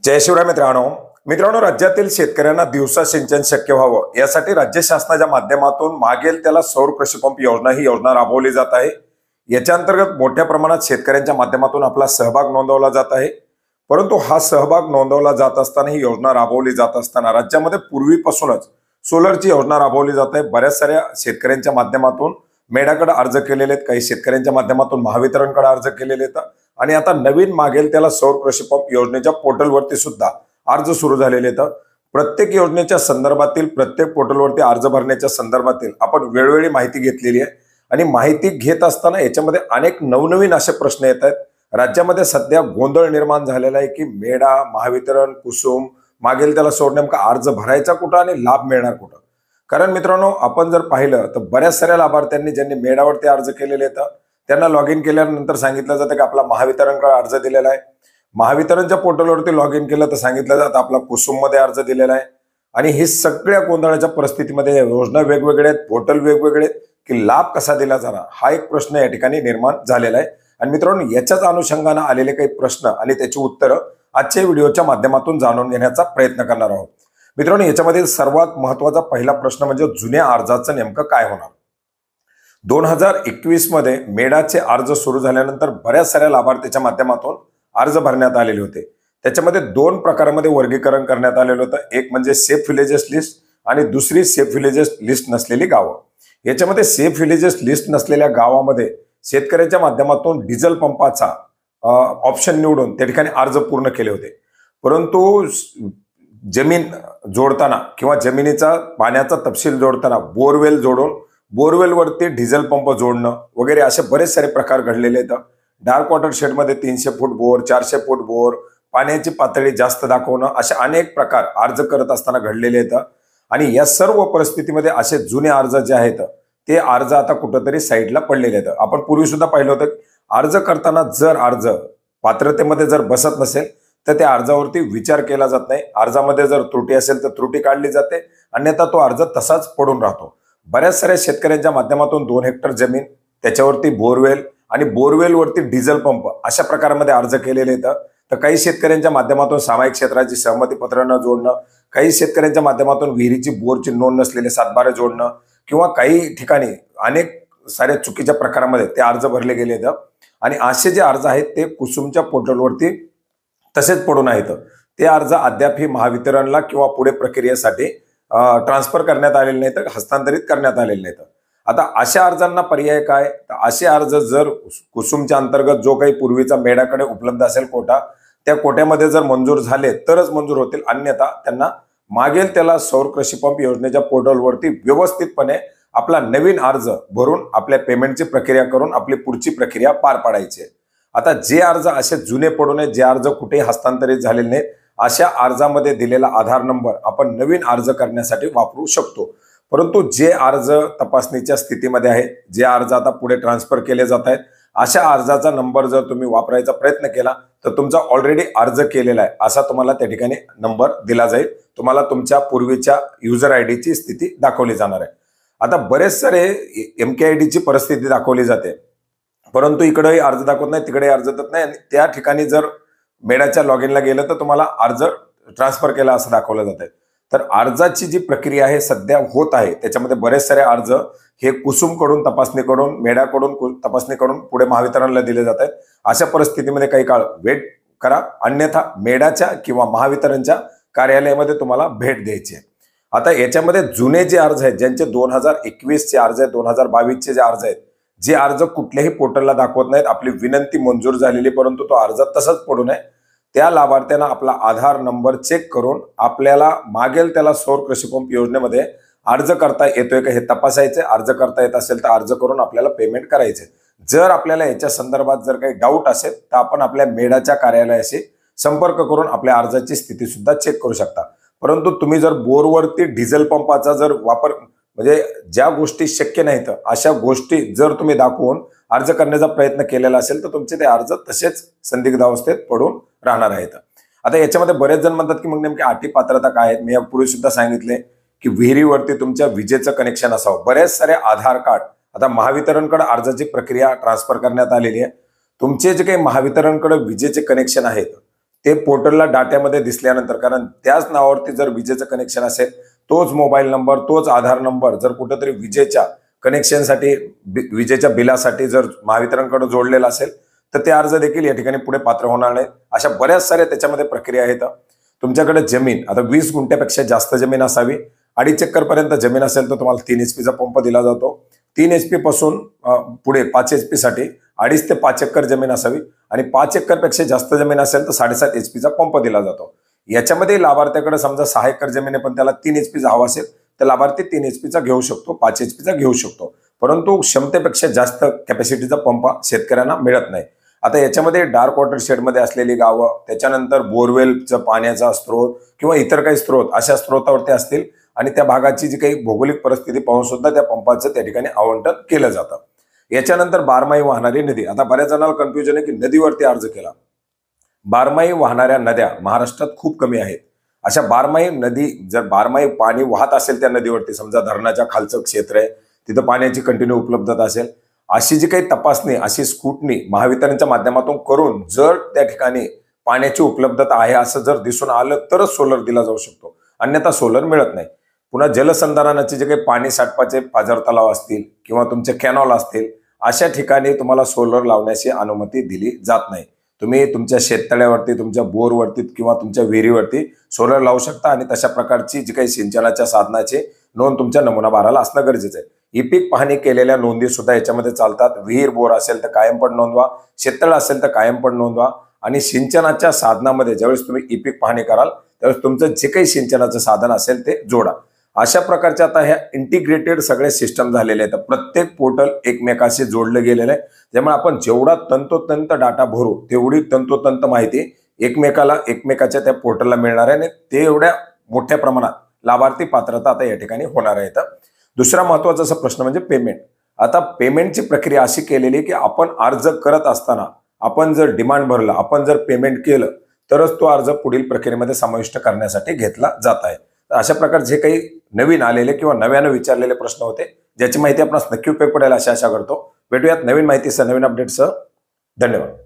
जय शिवराय मित्रांनो राज्यातील शेतकऱ्यांना दिवसा सिंचन शक्य व्हावं यासाठी राज्य शासनाच्या माध्यमातून मागेल त्याला सौर कृषी पंप योजना ही योजना राबवली जात आहे। याच्या अंतर्गत मोठ्या प्रमाणात शेतकऱ्यांच्या माध्यमातून आपला सहभाग नोंदवला जात आहे। परंतु हा सहभाग नोंदवला जात असताना ही योजना राबवली जात असताना राज्यामध्ये पूर्वीपासूनच सोलरची योजना राबवली जात आहे। बऱ्याच साऱ्या शेतकऱ्यांच्या माध्यमातून मेडाकडे अर्ज केलेले आहेत, काही शेतकऱ्यांच्या माध्यमातून महावितरणकडे अर्ज केलेले आहेत आणि आता नवीन मागेल त्याला सौर कृषी पंप योजनेच्या पोर्टलवरती सुद्धा अर्ज सुरू झालेले आहेत। प्रत्येक योजनेच्या संदर्भातील प्रत्येक पोर्टलवरती अर्ज भरण्याच्या संदर्भातील आपण वेळोवेळी माहिती घेतलेली आहे आणि माहिती घेत असताना याच्यामध्ये अनेक नवनवीन असे प्रश्न येत आहेत। राज्यामध्ये सध्या गोंधळ निर्माण झालेला आहे की मेडा, महावितरण, कुसुम, मागेल त्याला सौर नेमका अर्ज भरायचा कुठं आणि लाभ मिळणार कुठं। कारण मित्रांनो आपण जर पाहिलं तर बऱ्याच साऱ्या लाभार्थ्यांनी ज्यांनी मेडावरती अर्ज केलेले आहेत त्यांना लॉग इन केल्यानंतर सांगितलं जातं की आपला महावितरणकडे अर्ज दिलेला आहे। महावितरणच्या पोर्टलवरती लॉग इन केलं तर सांगितलं जातं आपला कुसुम मध्ये अर्ज दिलेला आहे। आणि ही सगळ्या गोंधळाच्या परिस्थितीमध्ये योजना वेगवेगळ्या आहेत, पोर्टल वेगवेगळे आहेत की लाभ कसा दिला जाणार हा एक प्रश्न या ठिकाणी निर्माण झालेला आहे। आणि मित्रांनो याच्याच अनुषंगाने आलेले काही प्रश्न आणि त्याची उत्तरं आजच्या व्हिडिओच्या माध्यमातून जाणून घेण्याचा प्रयत्न करणार आहोत। मित्रांनो याच्यामध्ये सर्वात महत्त्वाचा पहिला प्रश्न म्हणजे जुन्या अर्जाचं नेमकं काय होणार। 2021 मध्ये मेडाचे अर्ज सुरू झाल्यानंतर बऱ्याच साऱ्या लाभार्थीच्या माध्यमातून अर्ज भरण्यात आलेले होते। त्याच्यामध्ये दोन प्रकारामध्ये वर्गीकरण करण्यात आलेलं होतं, एक म्हणजे सेफ विलेजेस लिस्ट आणि दुसरी सेफ विलेजेस लिस्ट नसलेली गावं। याच्यामध्ये सेफ विलेजेस लिस्ट नसलेल्या गावामध्ये शेतकऱ्याच्या माध्यमातून डिझेल पंपाचा ऑप्शन निवडून त्या ठिकाणी अर्ज पूर्ण केले होते। परंतु जमीन जोडताना किंवा जमिनीचा पाण्याचा तपशील जोडताना बोरवेल जोडून बोरवेलवरती डिझेल पंप जोडणं वगैरे असे बरेच सारे प्रकार घडलेले आहेत। डार्क वॉटर शेडमध्ये 300 फूट बोर, 400 फूट बोर, पाण्याची पातळी जास्त दाखवणं असे अनेक प्रकार अर्ज करत असताना घडलेले आहेत। आणि या सर्व परिस्थितीमध्ये असे जुने अर्ज जे आहेत ते अर्ज आता कुठंतरी साईडला पडलेले आहेत। आपण पूर्वी सुद्धा पाहिलं होतं अर्ज करताना जर अर्ज पात्रतेमध्ये जर बसत नसेल तर त्या अर्जावरती विचार केला जात नाही। अर्जामध्ये जर त्रुटी असेल तर त्रुटी काढली जाते, अन्यथा तो अर्ज तसाच पडून राहतो। बऱ्याच साऱ्या शेतकऱ्यांच्या माध्यमातून 2 हेक्टर जमीन, त्याच्यावरती बोरवेल आणि बोरवेलवरती डिझेल पंप अशा प्रकारामध्ये अर्ज केलेले आहेत। तर काही शेतकऱ्यांच्या माध्यमातून सामायिक क्षेत्राची सहमती पत्र न जोडणं, काही शेतकऱ्यांच्या माध्यमातून विहिरीची बोरची नोंद नसलेले सातबारे जोडणं किंवा काही ठिकाणी अनेक साऱ्या चुकीच्या प्रकारामध्ये ते अर्ज भरले गेले आहेत। आणि असे जे अर्ज आहेत ते कुसुमच्या पोर्टलवरती तसेच पडून आहेत। ते अर्ज अद्यापही महावितरणला किंवा पुढे प्रक्रियेसाठी ट्रान्सफर करण्यात आलेले नाहीत, हस्तांतरित करण्यात आलेले नाहीत। आता अशा अर्जांना पर्याय काय, तर असे अर्ज जर कुसुमच्या अंतर्गत जो काही पूर्वीचा मेडाकडे उपलब्ध असेल कोटा, त्या कोट्यामध्ये जर मंजूर झाले तरच मंजूर होतील, अन्यथा त्यांना मागेल त्याला सौर कृषी पंप योजनेच्या पोर्टलवरती व्यवस्थितपणे आपला नवीन अर्ज भरून आपल्या पेमेंटची प्रक्रिया करून आपली पुढची प्रक्रिया पार पाडायची आहे। आता जे अर्ज असे जुने पडू नये, जे अर्ज कुठेही हस्तांतरित झालेले नाहीत, अशा अर्जामध्ये दिलेला आधार नंबर आपण नवीन अर्ज करण्यासाठी वापरू शकतो। परंतु जे अर्ज तपासणीच्या स्थितीमध्ये आहेत, जे अर्ज आता पुढे ट्रान्सफर केले जात आहेत, अशा अर्जाचा नंबर जर तुम्ही वापरायचा प्रयत्न केला तर तुमचा ऑलरेडी अर्ज केलेला आहे असा तुम्हाला त्या ठिकाणी नंबर दिला जाईल। तुम्हाला तुमच्या पूर्वीच्या युजर आयडीची स्थिती दाखवली जाणार आहे। आता बरेच सारे MKID ची परिस्थिती दाखवली जाते, परंतु इकडेही अर्ज दाखवत नाही, तिकडे अर्ज देत नाही। आणि त्या ठिकाणी जर मेडाच्या लॉग इनला गेलं तर तुम्हाला अर्ज ट्रान्सफर केला असं दाखवलं जात आहे। तर अर्जाची जी प्रक्रिया आहे सध्या होत आहे, त्याच्यामध्ये बरेच सारे अर्ज हे कुसुमकडून तपासणी करून, मेडाकडून तपासणी करून पुढे महावितरणला दिले जात आहेत। अशा परिस्थितीमध्ये काही काळ वेट करा, अन्यथा मेडाच्या किंवा महावितरणच्या कार्यालयामध्ये तुम्हाला भेट द्यायची आहे। आता याच्यामध्ये जुने जे अर्ज आहेत, ज्यांचे 2021 चे अर्ज आहेत, 2022 चे जे अर्ज आहेत, जे अर्ज कुठल्याही पोर्टलला दाखवत नाहीत, आपली विनंती मंजूर झालेली परंतु तो अर्ज तसंच पडू नये, त्या लाभार्थ्यांना आपला आधार नंबर चेक करून आपल्याला मागेल त्याला सौर कृषी पंप योजनेमध्ये अर्ज करता येतोय का हे तपासायचे। अर्ज करता येत असेल तर अर्ज करून आपल्याला पेमेंट करायचे। जर आपल्याला याच्या संदर्भात जर काही डाऊट असेल तर आपण आपल्या मेडाच्या कार्यालयाशी संपर्क करून आपल्या अर्जाची स्थिती सुद्धा चेक करू शकता। परंतु तुम्ही जर बोरवरती डिझेल पंपाचा जर वापर म्हणजे ज्या गोष्टी शक्य नाहीत अशा गोष्टी जर तुम्ही दाखवून अर्ज करण्याचा प्रयत्न केलेला असेल तर तुमचे ते अर्ज तसेच संदिग्ध अवस्थेत पडून राहणार आहेत। आता याच्यामध्ये बरेच जण म्हणतात की मग नेमकी अटी पात्रता काय आहेत। मी यापूर्वी सुद्धा सांगितले की विहिरीवरती तुमच्या विजेचं कनेक्शन असावं। बरेच सारे आधार कार्ड आता महावितरणकडे अर्जाची प्रक्रिया ट्रान्सफर करण्यात आलेली आहे। तुमचे जे काही महावितरणकडे विजेचे कनेक्शन आहेत ते पोर्टलला डाट्यामध्ये दिसल्यानंतर, कारण त्याच नावावरती जर विजेचं कनेक्शन असेल, तोच मोबाईल नंबर, तोच आधार नंबर जर कुठेतरी विजेच्या कनेक्शनसाठी, विजेच्या बिलासाठी जर महावितरणकडे जोडलेला असेल, तर ते अर्ज देखील या ठिकाणी पुढे पात्र होणार नाही. अशा बऱ्याच साऱ्या त्याच्यामध्ये प्रक्रिया आहेत. तुमच्याकडे जमीन, आता 20 गुंठ्यापेक्षा जास्त जमीन असावी, 2.5 एकर पर्यंत जमीन असेल तर तुम्हाला 3 HP चा पंप दिला जातो. 3 HP पासून पुढे 5 HP साठी 2.5 ते 5 एकर जमीन असावी, आणि 5 एकर पेक्षा जास्त जमीन असेल तर 7.5 HP चा पंप दिला जातो. याच्यामध्ये लाभार्थ्याकडे समजा 6 एकर जमीन आहे पण त्याला 3 HP चा हवा असेल तर लाभार्थी 3 HP चा घेऊ शकतो, 5 HP चा घेऊ शकतो, परंतु क्षमतेपेक्षा जास्त कॅपॅसिटीचा पंप शेतकऱ्यांना मिळत नाही. आता याच्यामध्ये डार्क वॉटर शेडमध्ये असलेली गावं, त्याच्यानंतर बोरवेलचं पाण्याचा स्रोत किंवा इतर काही स्रोत अशा स्रोतावरती असतील, आणि त्या भागाची जी काही भौगोलिक परिस्थिती पाहून सुद्धा त्या पंपाचं त्या ठिकाणी आवंटन केलं जातं. याच्यानंतर बारमाही वाहणारी नदी. आता बऱ्याच जणांना कन्फ्युजन आहे की नदीवरती अर्ज केला. बारमाही वाहणाऱ्या नद्या महाराष्ट्रात खूप कमी आहेत. अशा बारमाही नदी, जर बारमाही पाणी वाहत असेल त्या नदीवरती, समजा धरणाच्या खालचं क्षेत्र आहे तिथं पाण्याची कंटिन्यू उपलब्धता असेल, अशी जी काही तपासणी, अशी स्कूटनी महावितरणच्या माध्यमातून करून जर त्या ठिकाणी पाण्याची उपलब्धता आहे असं जर दिसून आलं तरच सोलर दिला जाऊ शकतो, अन्यथा सोलर मिळत नाही. पुन्हा जलसंधारणाचे जे काही पाणी साठपाचे पाझर तलाव असतील किंवा तुमचे कॅनॉल असतील, अशा ठिकाणी तुम्हाला सोलर लावण्याची अनुमती दिली जात नाही. तुम्ही तुमच्या शेततळ्यावरती, तुमच्या बोरवरती किंवा तुमच्या विहिरीवरती सोलर लावू शकता, आणि तशा प्रकारची जी काही सिंचनाच्या साधनाची नोंद तुमच्या नमुना बाराला असणं गरजेचं आहे. ई-पीक पाहणी केलेल्या नोंदी सुद्धा याच्यामध्ये चालतात. विहीर, बोर असेल तर कायम पण नोंदवा, शेततळ असेल तर कायम पण नोंदवा, आणि सिंचनाच्या साधनामध्ये ज्यावेळेस तुम्ही ई-पीक पाहणी कराल त्यावेळेस तुमचं जे काही सिंचनाचं साधन असेल ते जोडा. अशा प्रकारच्या आता ह्या इंटिग्रेटेड सगळे सिस्टम झालेले आहेत. प्रत्येक पोर्टल एकमेकाशी जोडलं गेलेलं आहे, त्यामुळे आपण जेवढा तंतोतंत डाटा भरू तेवढी तंतोतंत माहिती एकमेकाच्या त्या पोर्टलला मिळणार आहे, आणि ते एवढ्या मोठ्या प्रमाणात लाभार्थी पात्रता आता या ठिकाणी होणार आहे. दुसरा महत्वाचा असा प्रश्न म्हणजे पेमेंट. आता पेमेंटची प्रक्रिया अशी केलेली की आपण अर्ज करत असताना आपण जर डिमांड भरलं, आपण जर पेमेंट केलं तरच तो अर्ज पुढील प्रक्रियेमध्ये समाविष्ट करण्यासाठी घेतला जात आहे. तर अशा प्रकारे जे काही नवीन आलेले किंवा नव्यानं विचारलेले प्रश्न होते, ज्याची माहिती आपणास नक्की उपयोग पडेल अशी आशा करतो. भेटूयात नवीन माहितीसह, नवीन अपडेटसह. धन्यवाद.